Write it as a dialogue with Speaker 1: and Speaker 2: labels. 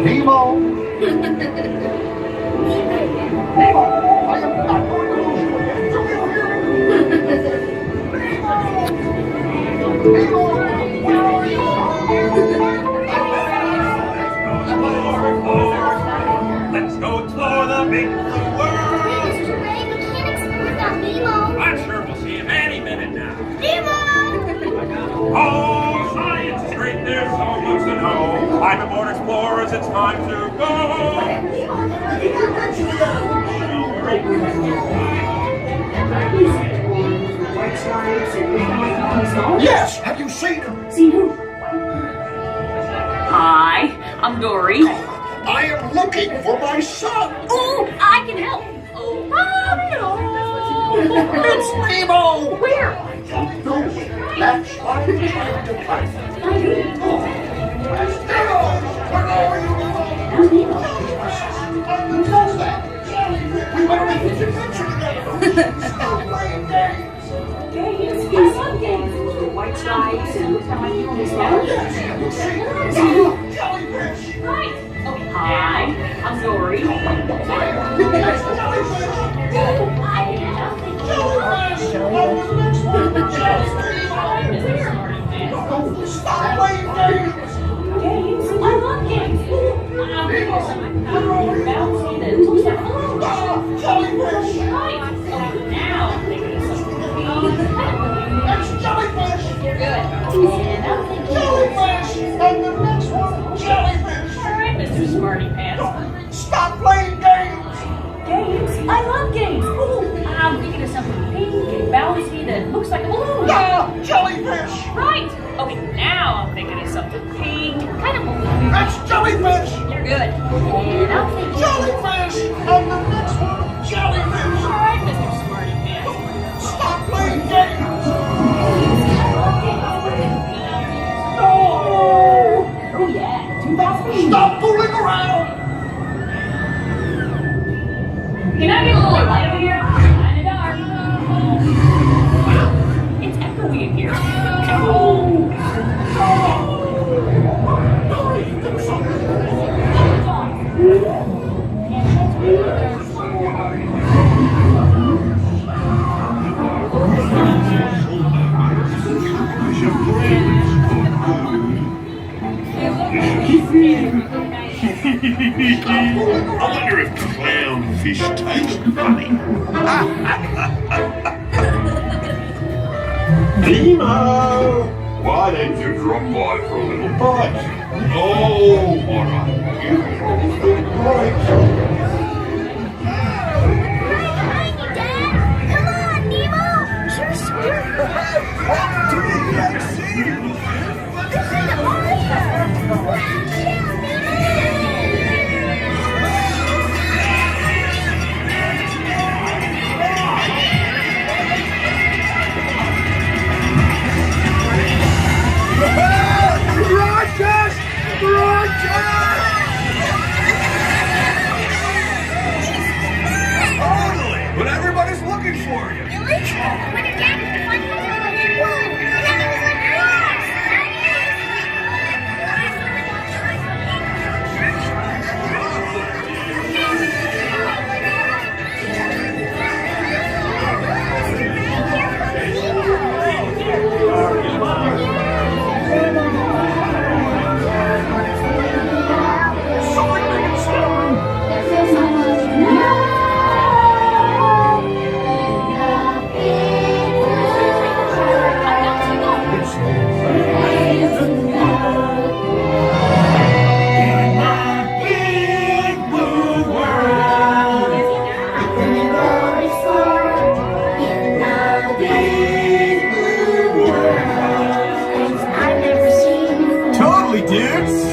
Speaker 1: Nemo! Nemo! I am not going to lose you again. Do you hear me? Nemo! Where are you?
Speaker 2: Let's go explore the big blue world.
Speaker 3: Mr. Ray, we can't explore without Nemo.
Speaker 2: I'm sure we'll see him any minute now.
Speaker 3: Nemo!
Speaker 2: Oh, science is great, there's so much to know. I'm aboard Explorers, it's time to go.
Speaker 1: Yes! Have you seen him?
Speaker 4: See who? Hi, I'm Dory.
Speaker 1: I am looking for my son!
Speaker 4: Oh, I can help. Oh,
Speaker 1: It's Nemo!
Speaker 4: where?
Speaker 1: That's why I'm trying to find him. Nemo! Where are you? Who does that? We better make a picture together. Stop playing games.
Speaker 4: Games. I love games. White stripes and looks like you on the side.
Speaker 1: Yes, have you seen him? Jellyfish!
Speaker 4: Right. Okay. Hi, I'm Dory.
Speaker 1: That's jellyfish! Jellyfish! On the next one, jellyfish! Stop playing games!
Speaker 4: Games. I love games. I'm going to bouncy that looks like
Speaker 1: Jellyfish!
Speaker 4: right. Okay, now I'm thinking of something.
Speaker 1: That's jellyfish!
Speaker 4: You're good. And I'm thinking.
Speaker 1: Jellyfish! And the next one, jellyfish!
Speaker 4: All right, Mr. Smarty Pants.
Speaker 1: Stop playing games!
Speaker 4: Games? I love games. Ooh, I'm thinking of something pink and bouncy that looks like a balloon.
Speaker 1: Jellyfish!
Speaker 4: Right. Okay, now I'm thinking of something pink, kind of balloon.
Speaker 1: That's jellyfish!
Speaker 4: You're good. And I'm thinking.
Speaker 1: Jellyfish! And the next one, jellyfish!
Speaker 4: All right, Mr. Smarty Pants.
Speaker 1: Stop playing games!
Speaker 4: Oh yeah, 2000.
Speaker 1: Stop fooling around!
Speaker 4: Can I get a little light over here? Kind of dark. Wow, it's echoey in here.
Speaker 5: I wonder if clownfish taste funny. Nemo! Why don't you drop by for a little bite? Oh, what a beautiful big bite.
Speaker 3: Behind you, Dad! Come on, Nemo! You're scared. Behind the monster! Watch out,
Speaker 5: Totally! But everybody's looking for you.
Speaker 3: Really? When the dad was the one who was in blue, and then it was like, yes!
Speaker 5: Totally, dudes!